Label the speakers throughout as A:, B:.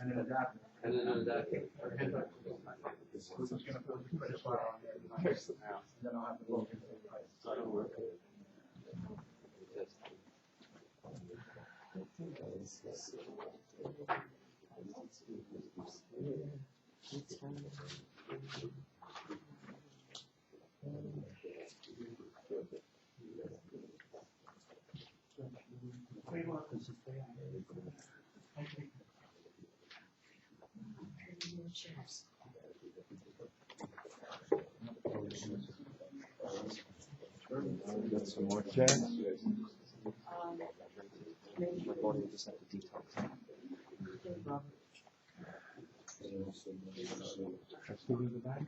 A: And then adapt.
B: And then adapt.
A: This is going to put the credit file on there. Then I'll have to look into the price.
B: So I don't work.
C: Got some more chairs. My body just had the detox. Let's go to the back.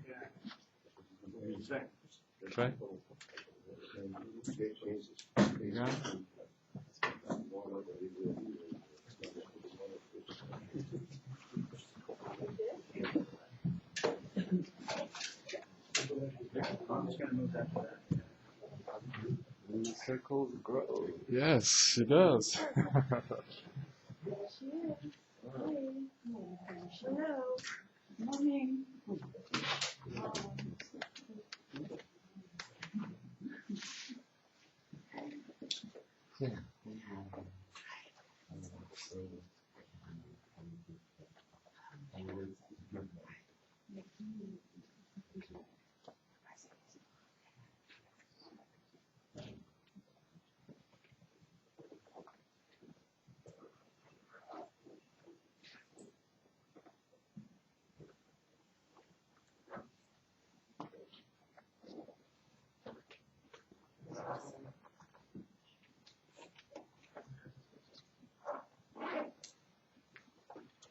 C: Try. There you go.
A: I'm just going to move that to that.
C: The circles grow. Yes, she does.
D: Hello. Morning.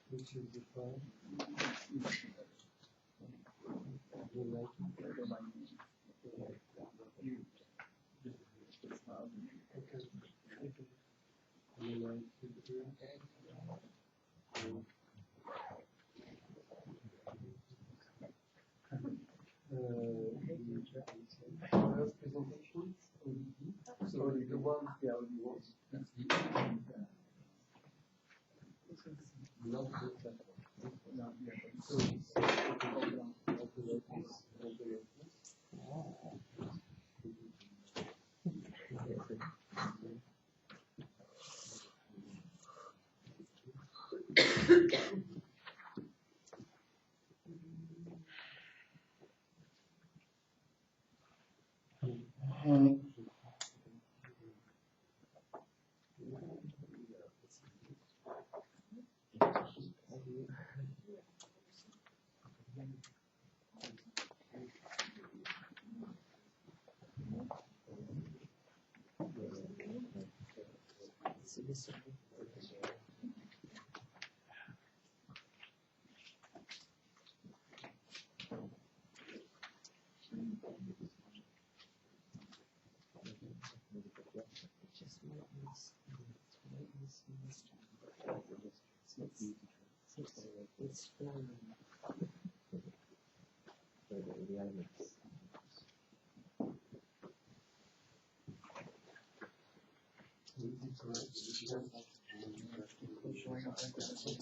C: Which is the phone? So the ones, the only ones. Not
E: It's flowing. The elements. Okay, so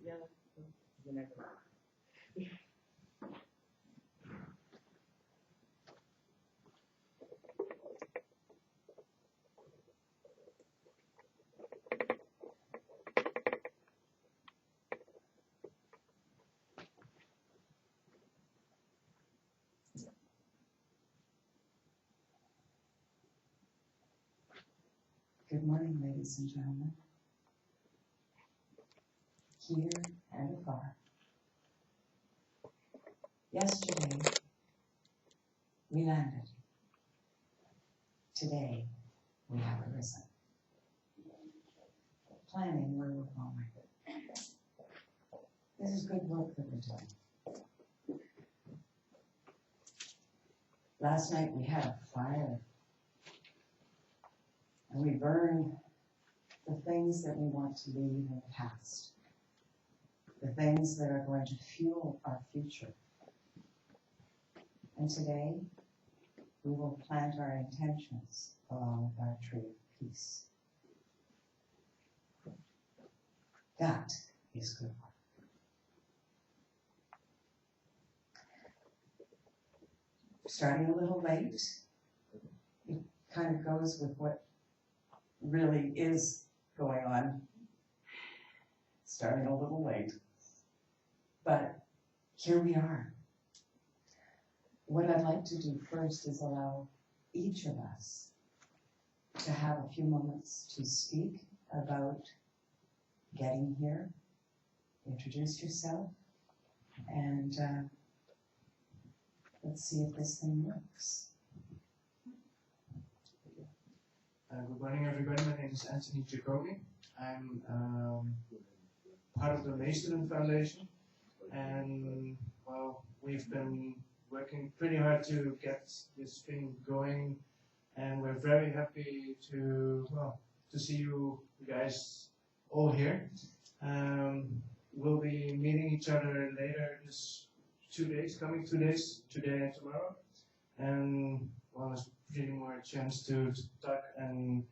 E: yeah, you never know. Good morning, ladies and gentlemen, here and afar. Yesterday, we landed. Today, we have arisen. Planning where we're going. This is good work that we're doing. Last night we had a fire. And we burned the things that we want to leave in the past. The things that are going to fuel our future. And today, we will plant our intentions along with our tree of peace. That is good work. Starting a little late, it kind of goes with what really is going on. Starting a little late, but here we are. What I'd like to do first is allow each of us to have a few moments to speak about getting here, introduce yourself, and let's see if this thing works.
B: Good morning, everybody. My name is Anthony Jacobi. I'm part of the May Student Foundation, and well, we've been working pretty hard to get this thing going, and we're very happy to see you guys all here. We'll be meeting each other later this 2 days, coming 2 days, today and tomorrow, and well, it's pretty more a chance to talk and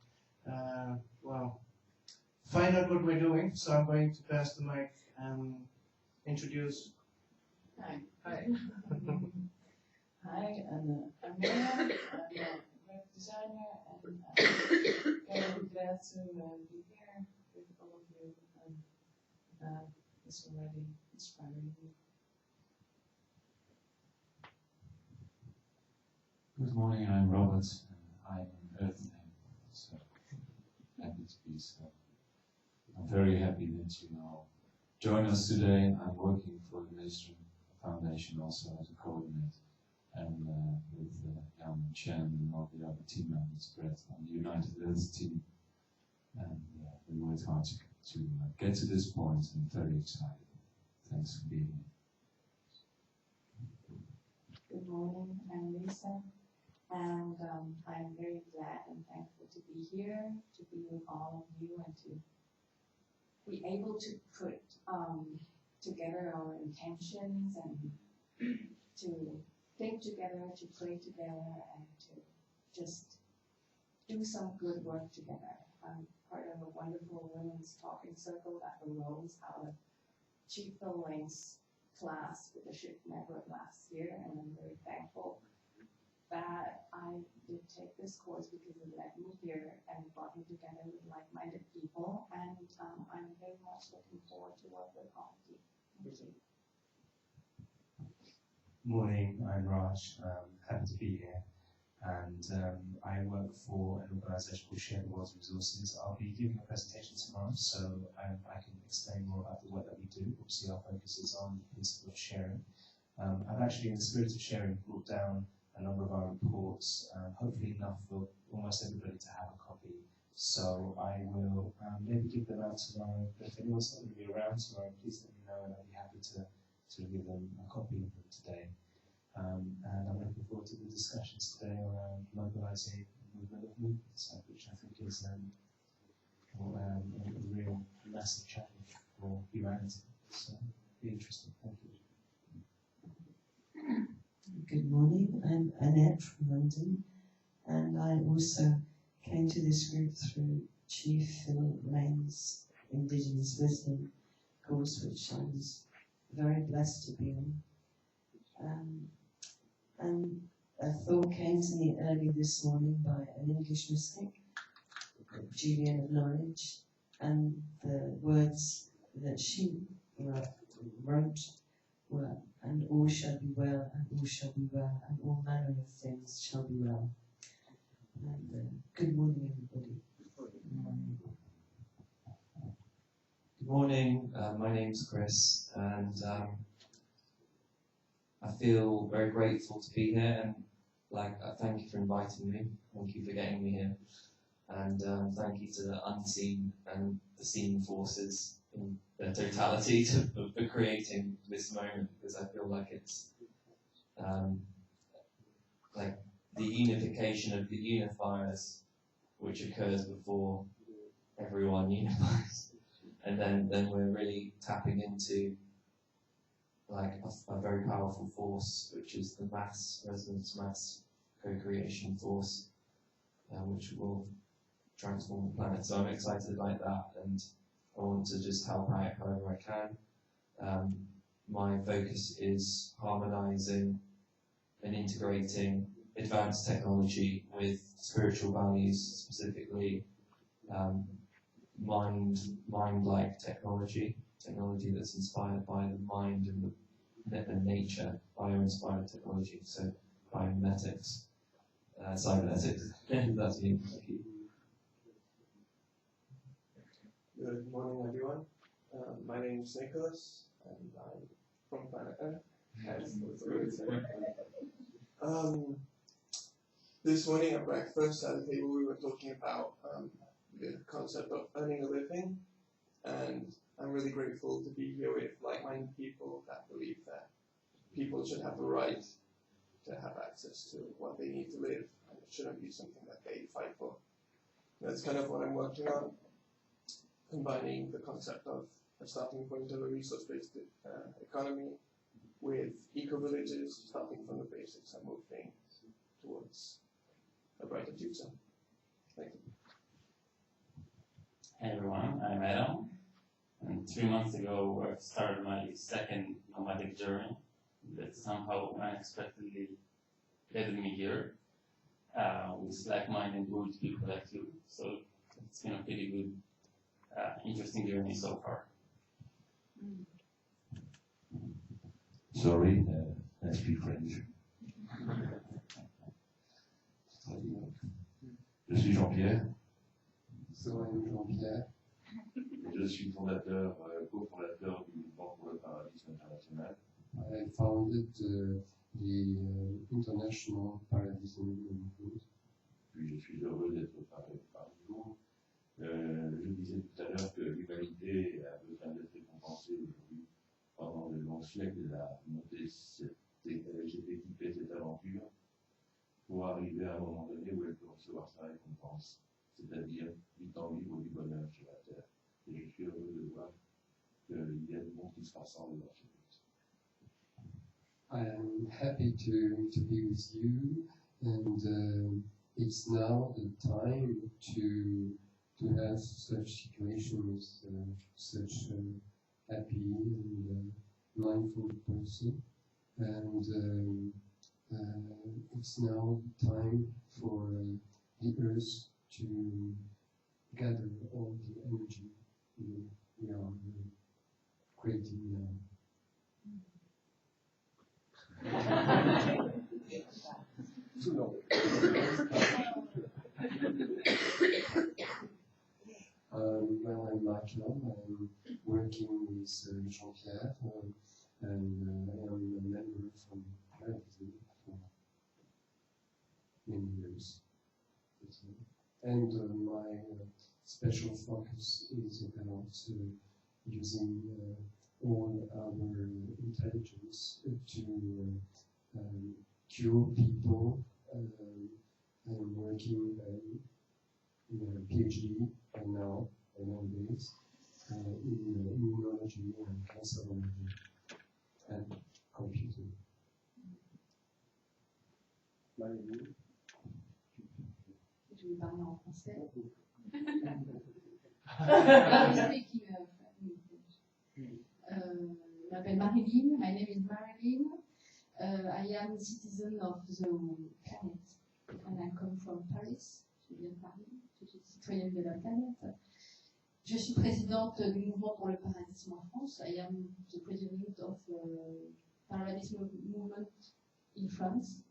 B: find out what we're doing. So I'm going to pass the mic and introduce.
D: Hi.
B: Hi.
D: Hi, I'm Miriam. I'm a web designer, and I'm very glad to be here with all of you. And it's already inspiring me.
C: Good morning, I'm Robert. I'm an Earth name, so happy to be so. I'm very happy that you all join us today. I'm working for the Maestrom Foundation also as a coordinator, and with Jan and Chen and all the other team members, Brett, on the United Earth team. And we worked hard to get to this point, and very excited. Thanks for being here.
D: Good morning, I'm Lisa, and I'm very glad and thankful to be here, to be with all of you, and to be able to put together our intentions and to think together, to pray together, and to just do some good work together. I'm part of a wonderful women's talking circle that arose out of Chief Phil Lane's class with the Ship Network last year, and I'm very thankful that I did take this course because it led me here and brought me together with like-minded people, and I'm very much looking forward to work with all of you. Thank you.
F: Morning, I'm Raj. Happy to be here, and I work for an organisation called Share the World's Resources. I'll be giving a presentation tomorrow, so I can explain more about the work that we do. Obviously, our focus is on the principle of sharing. I've actually, in the spirit of sharing, brought down a number of our reports, hopefully enough for almost everybody to have a copy. So I will maybe give them out tomorrow. If anyone's not going to be around tomorrow, please let me know, and I'll be happy to give them a copy of them today. And I'm looking forward to the discussions today around mobilising movement of movements, which I think is a real massive challenge for humanity. So it'll be interesting. Thank you.
G: Good morning, I'm Annette from London, and I also came to this group through Chief Phil Lane's Indigenous Wisdom course, which I was very blessed to be on. And a thought came to me early this morning by an English mystic, Julian of Norwich, and the words that she wrote were, "And all shall be well, and all shall be well, and all manner of things shall be well." And good morning, everybody.
H: Good morning, my name's Chris, and I feel very grateful to be here, and thank you for inviting me. Thank you for getting me here, and thank you to the unseen and the seen forces in their totality for creating this moment, because I feel like it's like the unification of the unifiers, which occurs before everyone unifies, and then we're really tapping into like a very powerful force, which is the mass resonance, mass co-creation force, which will transform the planet. So I'm excited like that, and I want to just help out however I can. My focus is harmonizing and integrating advanced technology with spiritual values, specifically mind-like technology that's inspired by the mind and the nature, bio-inspired technology, so biomimetics, cybernetics. That's me. Thank you.
I: Good morning, everyone. My name is Nicholas, and I'm from Planet Earth. This morning at breakfast at the table, we were talking about the concept of earning a living, and I'm really grateful to be here with like-minded people that believe that people should have the right to have access to what they need to live, and it shouldn't be something that they fight for. That's kind of what I'm working on, combining the concept of a starting point of a resource-based economy with eco-villages, starting from the basics and moving towards a brighter future. Thank you.
J: Hey everyone, I'm Adam, and 3 months ago I started my second nomadic journey that somehow unexpectedly led me here with like-minded good people like you. So it's been a pretty good, interesting journey so far.
K: Sorry, I speak French. Je suis Jean-Pierre.
L: So I'm Jean-Pierre.
K: Je suis fondateur, cofondateur du mouvement pour le parallélisme international.
L: I founded the International Parallelism Movement.
K: Puis je suis heureux d'être parmi vous. Je disais tout à l'heure que l'humanité a besoin d'être récompensée aujourd'hui pendant de longs siècles. Elle a monté cette équipée, cette aventure, pour arriver à un moment donné où elle peut recevoir sa récompense, c'est-à-dire du temps libre, du bonheur sur la Terre. Et je suis heureux de voir qu'il y a du monde qui se rassemble dans ce but.
L: I am happy to be with you, and it's now the time to have such situation with such a happy and mindful person, and it's now time for the earth to gather all the energy we are creating now. Well, I'm Michael. I'm working with Jean-Pierre, and I am a member from Parallelism for many years. And my special focus is about using all our intelligence to cure people. I'm working in a PhD nowadays in immunology and cancerology and computing.
D: Je vais parler en français. Je m'appelle Marilyn. My name is Marilyn. I am citizen of the planet, and I come from Paris. Je viens de Paris. Je suis citoyenne de la planète. Je suis présidente du mouvement pour le parallélisme en France. I am the president of the parallelism movement in France.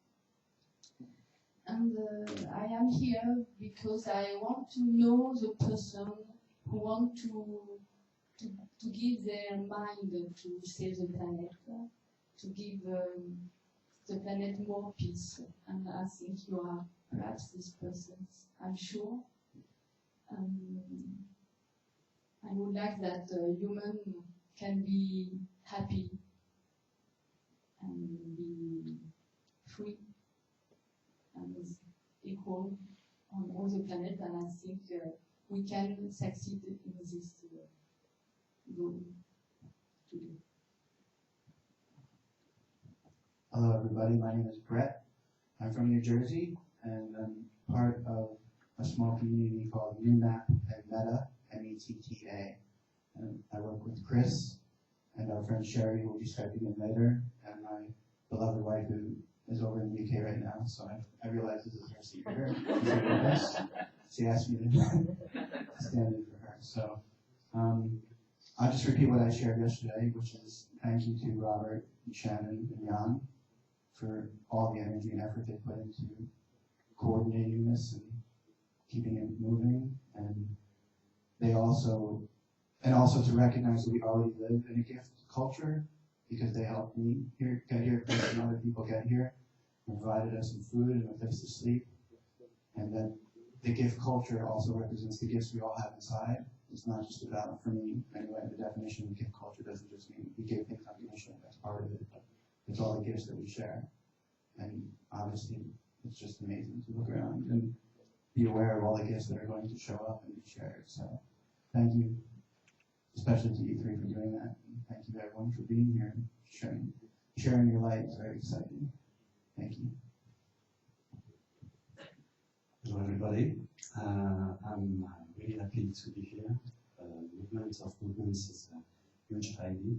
D: And I am here because I want to know the person who want to give their mind to save the planet, to give the planet more peace. And I think you are perhaps these persons, I'm sure. I would like that human can be happy and be free and equal on all the planet, and I think we can succeed in this goal today.
M: Hello everybody, my name is Brett. I'm from New Jersey and I'm part of a small community called NewMap and Meta, M-E-T-T-A. And I work with Chris and our friend Sherry, who will be Skyping in later, and my beloved wife who is over in the UK right now, so I realize this is her secret here. She asked me to stand in for her. So I'll just repeat what I shared yesterday, which is thank you to Robert, and Shannon, and Jan for all the energy and effort they put into coordinating this and keeping it moving. And they also to recognize that we already live in a gift culture because they helped me get here, Chris and other people get here, provided us some food and a place to sleep. And then the gift culture also represents the gifts we all have inside. It's not just about, for me anyway, the definition of gift culture doesn't just mean we give things unconditionally, that's part of it. It's all the gifts that we share. And obviously, it's just amazing to look around and be aware of all the gifts that are going to show up and be shared. So thank you, especially to you three for doing that. And thank you everyone for being here and sharing your light. It's very exciting. Thank you.
N: Hello everybody. I'm really happy to be here. Movement of Movements is a huge idea.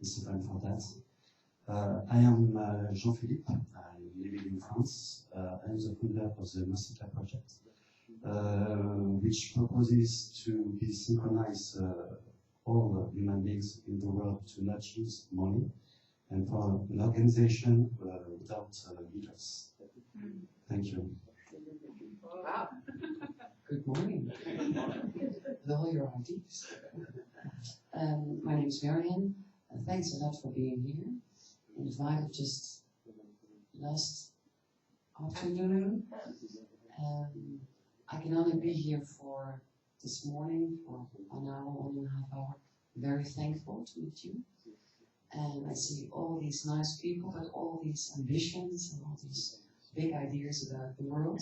N: It's a friend for that. I am Jean-Philippe. I'm living in France. I'm the founder of the Massica project, which proposes to be synchronize all human beings in the world to not use money and for an organization without leaders. Thank you.
E: Wow. Good morning. With all your ideas. My name is Marianne. Thanks a lot for being here. Invited just last afternoon. I can only be here for this morning for 1 hour, 1.5 hours. Very thankful to meet you. And I see all these nice people, but all these ambitions and all these big ideas about the world.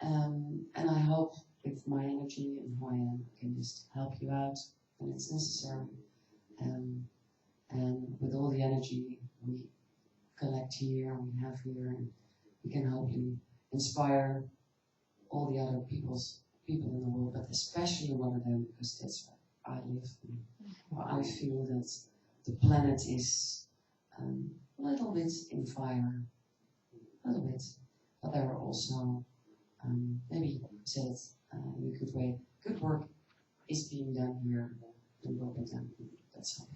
E: And I hope with my energy and who I am, I can just help you out when it's necessary. And with all the energy we collect here, we have here, and we can hopefully inspire all the other people in the world, but especially one of them, because that's where I live, and where I feel that the planet is a little bit in fire, a little bit, but there are also, maybe said in a good way, good work is being done here, and will be done. That's all.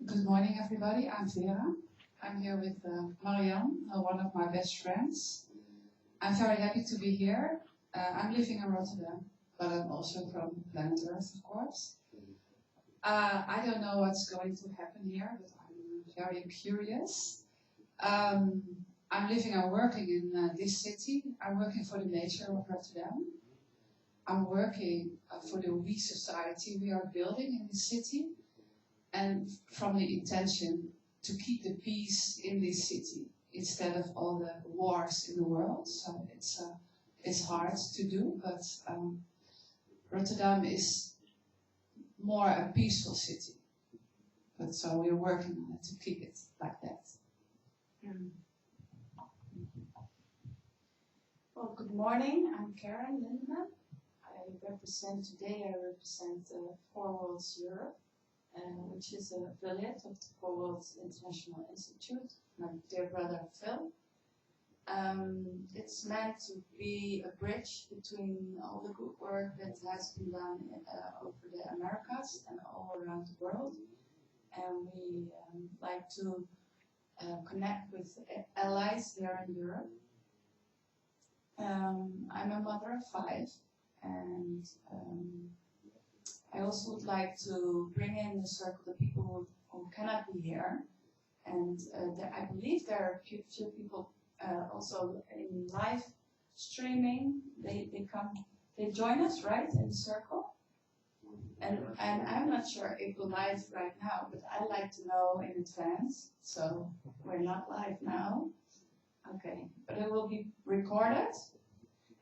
O: Good morning, everybody. I'm Vera. I'm here with Marianne, one of my best friends. I'm very happy to be here. I'm living in Rotterdam, but I'm also from planet Earth, of course. I don't know what's going to happen here, but I'm very curious. I'm living and working in this city. I'm working for the nature of Rotterdam. I'm working for the We Society we are building in the city, and from the intention to keep the peace in this city instead of all the wars in the world. So it's hard to do, but Rotterdam is more a peaceful city. But so we're working on it to keep it like that.
D: Well, good morning. I'm Karen Lindemann. Today I represent Four Worlds Europe, which is an affiliate of the Four Worlds International Institute, my dear brother Phil. It's meant to be a bridge between all the good work that has been done over the Americas and all around the world. And we like to connect with allies here in Europe. I'm a mother of 5, and I also would like to bring in the circle the people who cannot be here, and I believe there are a few people also in live streaming. They join us, right, in the circle. And I'm not sure if we're live right now, but I'd like to know in advance. So we're not live now. Okay, but it will be recorded.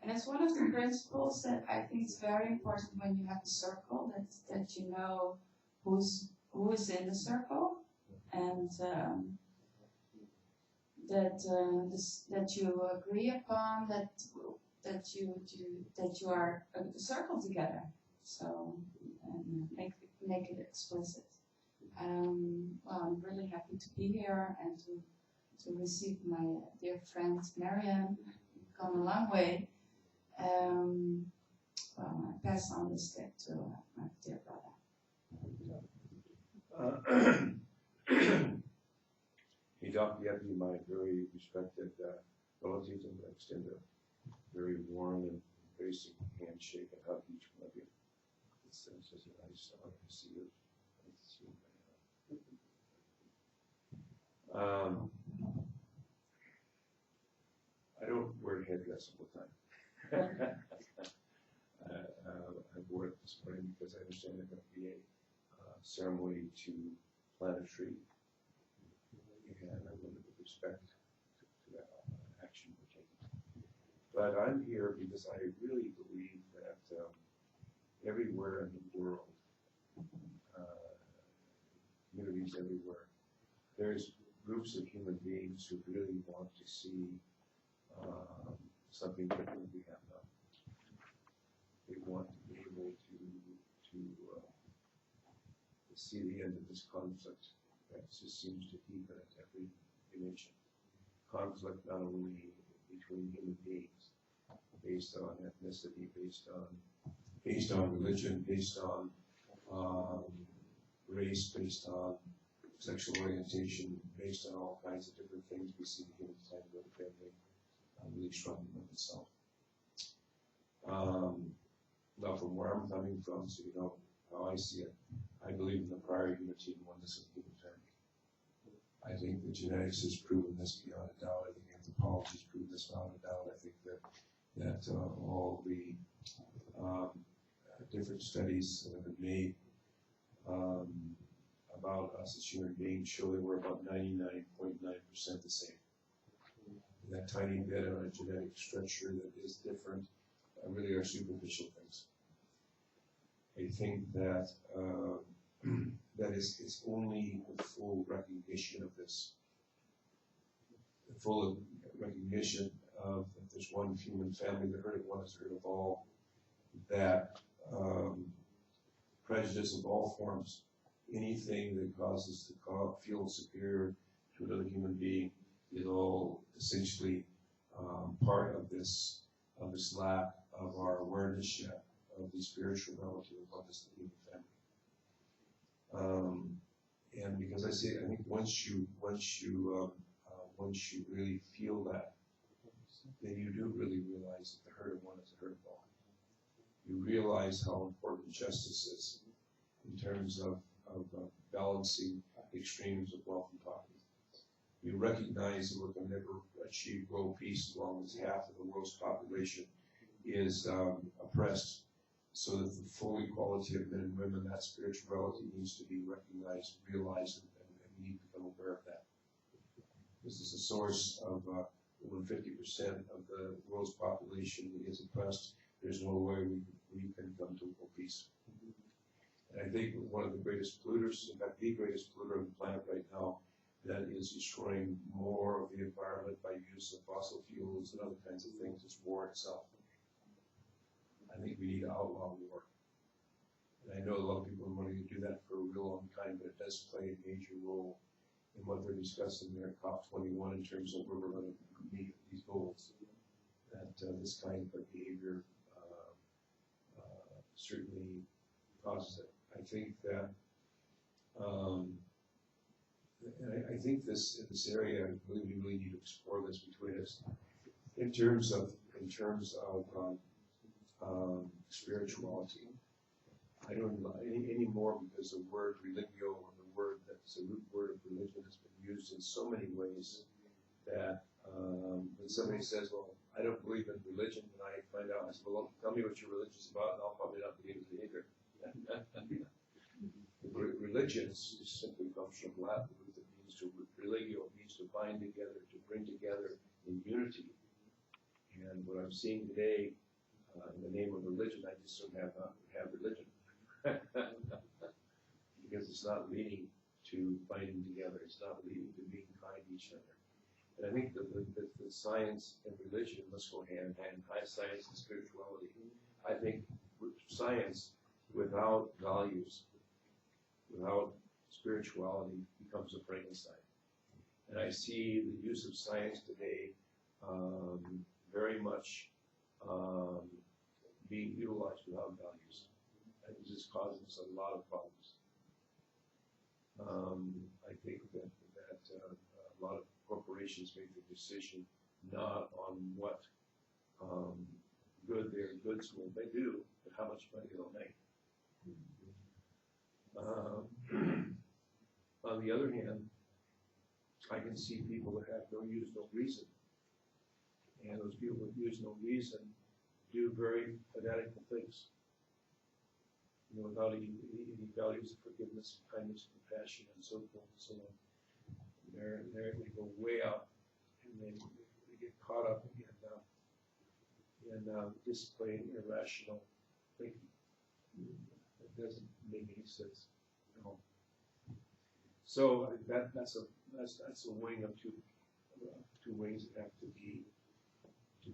D: And it's one of the principles that I think is very important when you have a circle, that you know who is in the circle, and that you agree upon that you are a circle together. So make it explicit. Well, I'm really happy to be here and to receive my dear friend Marianne. Come a long way. Well, I pass on the stick to my dear brother.
P: Yaki, my very respected relatives, and I extend a very warm and basic handshake and hug each one of you. It's just a nice honor to see you. Nice to see you. I don't wear headdress all the time. I wore it this morning because I understand there's going to be a ceremony to plant a tree, and I wanted to respect to that action we're taking. But I'm here because I really believe that everywhere in the world, communities everywhere, there's groups of human beings who really want to see something different we have now. They want to be able to see the end of this conflict that just seems to deepen at every dimension. Conflict not only between human beings, based on ethnicity, based on religion, based on race, based on sexual orientation, based on all kinds of different things. We see the human side of the family really struggling with itself. Now, from where I'm coming from, so you know how I see it, I believe in the prior unity and oneness of the human family. I think that genetics has proven this beyond a doubt. I think anthropology has proven this beyond a doubt. I think that all the different studies that have been made about us as human beings show that we're about 99.9% the same. And that tiny bit of a genetic structure that is different really are superficial things. I think that that is only the full recognition of this, the full recognition of that there's one human family, the herd of one is the herd of all, that prejudice of all forms, anything that causes to feel superior to another human being, is all essentially part of this lack of our awareness yet of the spiritual relative of what is the human family. And because I say, I think once you really feel that, then you do really realize that the herd of one is the herd of all. You realize how important justice is in terms of balancing extremes of wealth and poverty. You recognize that we're going to never achieve world peace as long as half of the world's population is oppressed, so that the full equality of men and women, that spirituality needs to be recognized, realized, and we need to become aware of that. This is a source of over 50% of the world's population is oppressed. There's no way we can come to world peace. And I think one of the greatest polluters, in fact, the greatest polluter on the planet right now, that is destroying more of the environment by use of fossil fuels and other kinds of things, is war itself. I think we need to outlaw war. And I know a lot of people are wanting to do that for a real long time, but it does play a major role in what they're discussing there at COP21 in terms of where we're going to meet these goals. That this kind of behavior certainly causes it. I think that I think this area, we really need to explore this between us in terms of spirituality. I don't any more because the word religio, or the word that's the root word of religion, has been used in so many ways that when somebody says, well, I don't believe in religion, and I find out, I say, well, tell me what your religion's about, and I'll probably not believe it either. Religion simply comes from Latin root that means to religio, it means to bind together, to bring together in unity. And what I'm seeing today, in the name of religion, I just don't have religion. Because it's not leading to binding together, it's not leading to being kind to each other. And I think that the science and religion must go hand in hand, high science and spirituality. I think science without values, without spirituality, becomes a Frankenstein. And I see the use of science today very much being utilized without values. And it just causes us a lot of problems. I think that a lot of corporations make the decision not on what good their goods will they do, but how much money they'll make. On the other hand, I can see people that have no use, no reason. And those people that use no reason do very fanatical things. You know, without any values of forgiveness, kindness, compassion, and so forth and so on. They go way out, and they get caught up in displaying irrational thinking. It doesn't make any sense at all. So that's a wing of two wings that have to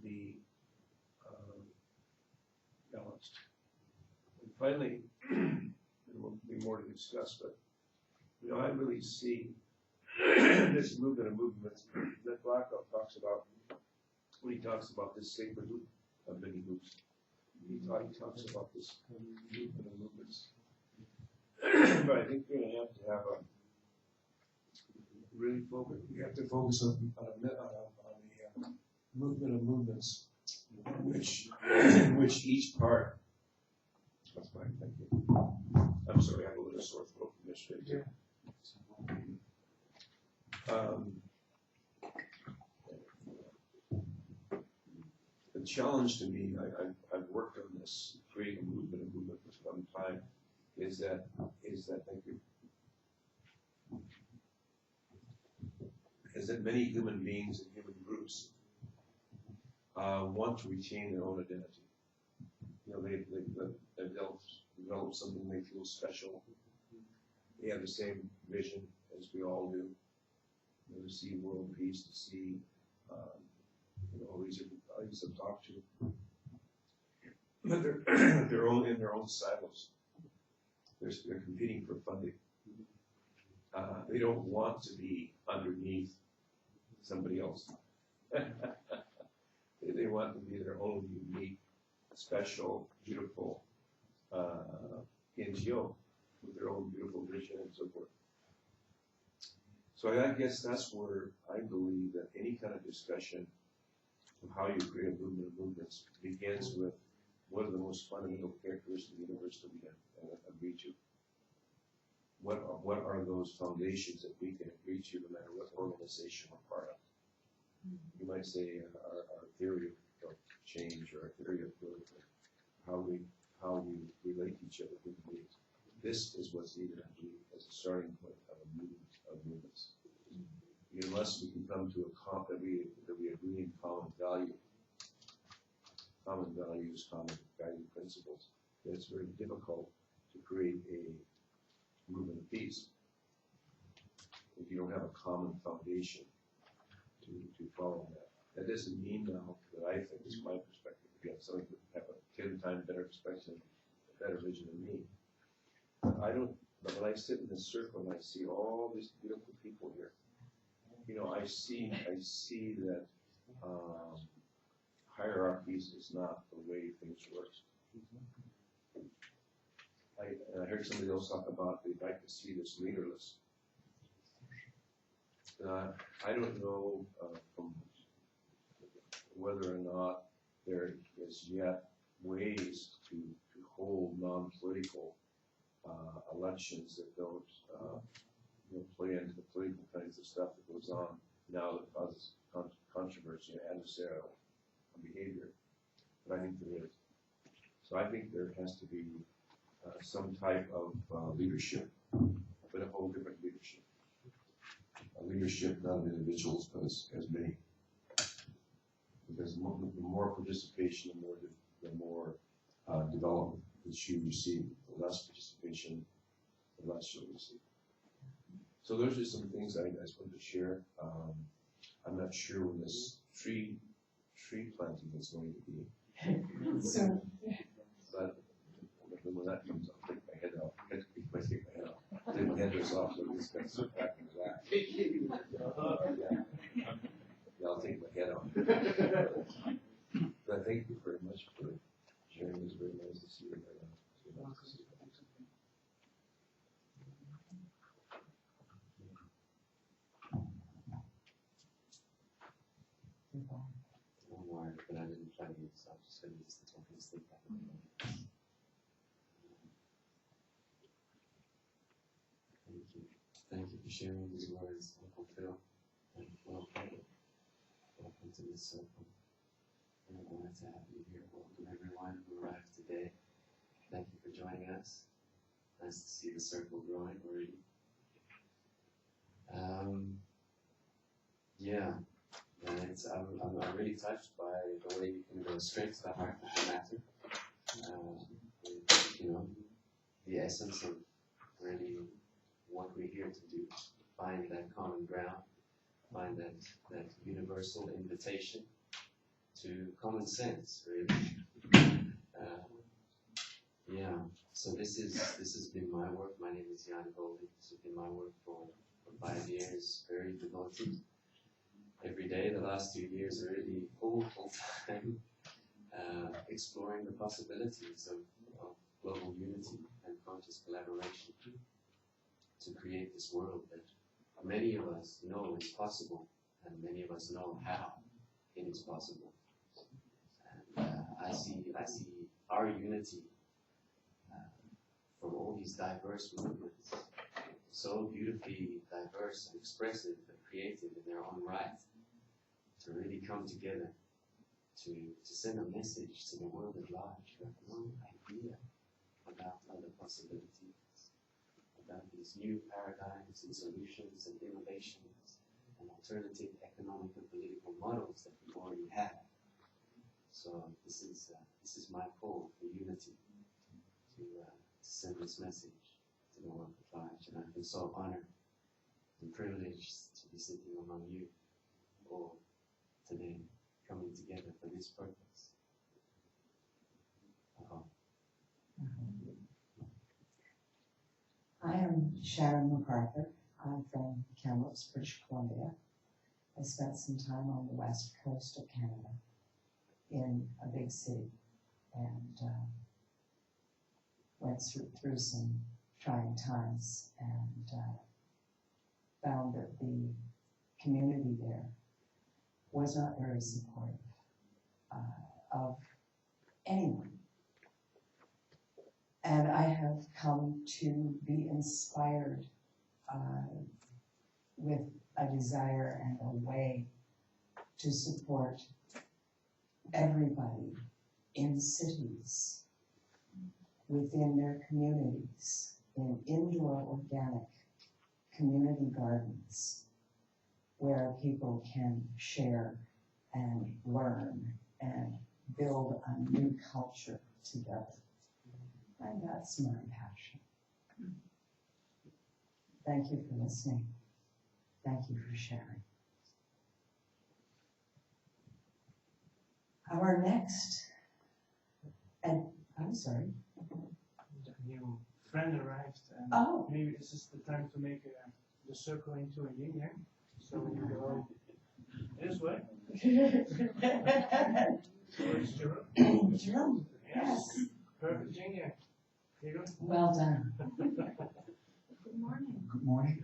P: be balanced. And finally, there will be more to discuss, but you know, I really see this movement of movements that Blackout talks about when he talks about this sacred loop of many loops. He talks about this movement of movements. But I think we're going to have a really focus. We have to focus on a movement of movements, which each part. That's fine. Thank you. I'm sorry, I have a little sore throat from yesterday too. The challenge to me, I've worked on this, creating a movement for some time, is that thank you, is that many human beings and human groups want to retain their own identity. You know, they've developed something they feel special. They have the same vision as we all do. You know, to see world peace, to see all these I've talked to, but they're in their own silos. They're competing for funding. They don't want to be underneath somebody else. They want to be their own unique, special, beautiful NGO with their own beautiful vision and so forth. So I guess that's where I believe that any kind of discussion of how you create a movement of movements begins with what are the most fundamental characteristics of the universe that we can agree to. What are those foundations that we can agree to no matter what organization we're part of? You might say our theory of change or our theory of growth, how we relate to each other, human beings. This is what's needed, I believe, as a starting point of a movement of movements. Unless we can come to that we agree in common values, common guiding principles, then it's very difficult to create a movement of peace if you don't have a common foundation to follow that. That doesn't mean now that I think, this is my perspective, again, some people have a 10 times better perspective, a better vision than me. But when I sit in this circle and I see all these beautiful people here, you know, I see that hierarchies is not the way things work. I heard somebody else talk about they'd like to see this leaderless. I don't know from whether or not there is yet ways to hold non-political elections that don't play into the political kinds of stuff that goes on now that causes controversy and adversarial behavior. But I think there is. So I think there has to be some type of leadership, but a whole different leadership. A leadership not of individuals, but as many. Because the more participation, the more development that you receive. The less participation, the less you'll receive. So those are some things I just wanted to share. I'm not sure when this tree planting is going to be.
E: So,
P: but when that comes, I'll take my head off. Take my head off. Take my head off, so this guy's so back in the back. Yeah, I'll take my head off. But thank you very much for sharing. It was very nice to see you.
N: Don't worry, but I didn't try to use so I'm just going to use the talking stick. Thank you. Thank you for sharing these words, Uncle Phil. And welcome to this circle. We're glad to have you here. Welcome everyone who arrived today. Thank you for joining us. Nice to see the circle growing already. Yeah. And I'm really touched by the way you can go straight to the heart of the matter. The essence of really what we're here to do. Find that common ground, find that universal invitation to common sense, really. So this has been my work. My name is Jan Golding. This has been my work for 5 years, very devoted. Every day, the last 2 years, really full time, exploring the possibilities of global unity and conscious collaboration to create this world that many of us know is possible, and many of us know how it is possible. And I see our unity from all these diverse movements, so beautifully diverse and expressive and creative in their own right, to really come together to send a message to the world at large. You have no idea about other possibilities, about these new paradigms and solutions and innovations and alternative economic and political models that we already have. So this is my call for unity, to send this message to the world at large. And I've been so honored and privileged to be sitting among you all today, coming together for this purpose.
G: I am Sharon MacArthur. I'm from Kamloops, British Columbia. I spent some time on the west coast of Canada in a big city and went through some trying times and found that the community there was not very supportive of anyone. And I have come to be inspired with a desire and a way to support everybody in cities, within their communities, in indoor organic community gardens, where people can share and learn and build a new culture together. And that's my passion. Thank you for listening. Thank you for sharing. Our next, and I'm sorry.
B: A new friend arrived, and maybe this is the time to make the circle into a yin yang. So we go this way. Towards Jerome.
G: Jerome, yes.
B: Perfect yin yang. Here you go.
G: Well done.
D: Good morning.
Q: Good morning.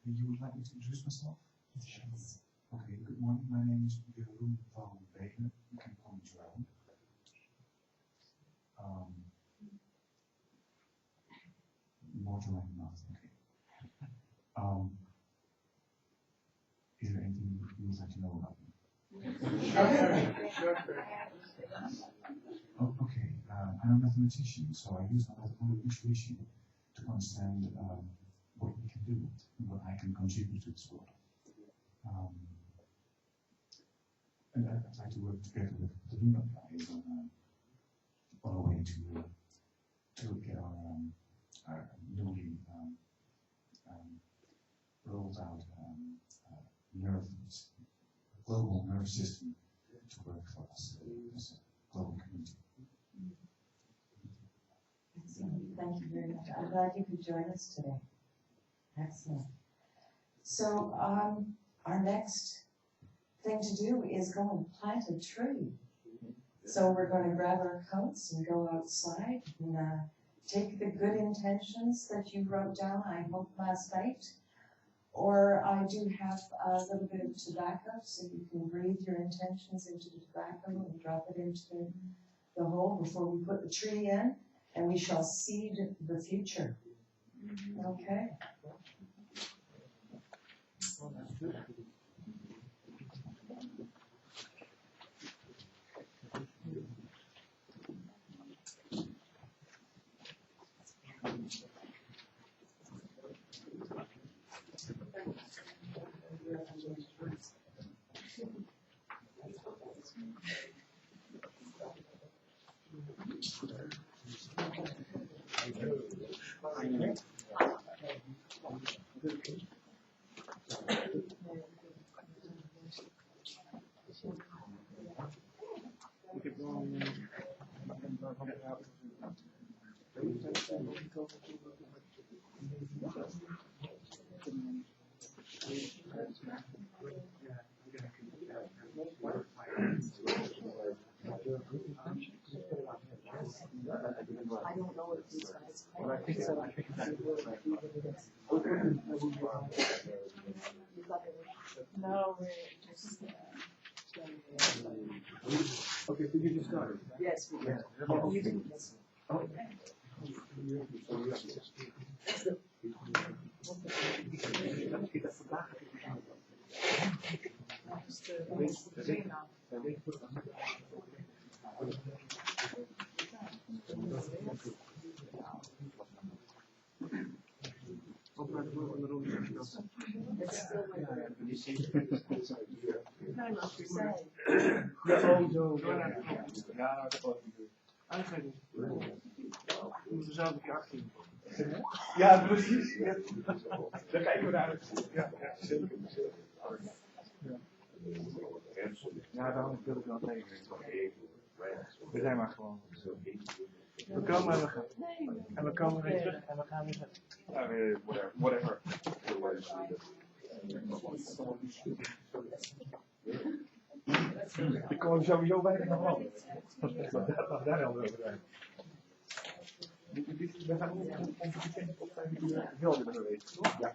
Q: You would like me to introduce myself?
G: Yes.
Q: Okay, good morning. My name is Jeroen van Belen. You can call me Jerome. water in your mouth. Okay. Is there anything you would like to know about me? Oh, okay. I'm a mathematician, so I use mathematical intuition to understand what we can do and what I can contribute to this world. And I'd like to work together with the Luna guys on a way to get our newly rolled out global nerve system to work for us as a global community.
E: Excellent. Thank you very much. I'm glad you could join us today. Excellent. So our next thing to do is go and plant a tree. So we're going to grab our coats and go outside and take the good intentions that you wrote down, I hope, last night. Or I do have a little bit of tobacco, so you can breathe your intentions into the tobacco and drop it into the hole before we put the tree in, and we shall seed the future. Okay?
A: I don't know if these guys. No, we're just.
R: Okay, so you just started?
A: Yes, we did. You didn't listen.
R: Oh.
A: Ja, dat was niet. Uitgeven. We moeten zelf een keer achterin. Ja, precies. Ja. Daar kijken we naar uit. Ja, ja, zeker. Ja. Ja, daarom wil ik wel tegen. We zijn maar gewoon. We komen en we gaan. En we komen weer terug en we gaan weer. Whatever. Ik kom er sowieso bij nog wel. Wat daar wel over zijn. We gaan ook een competitie op zijn die we wel willen weten. Ja.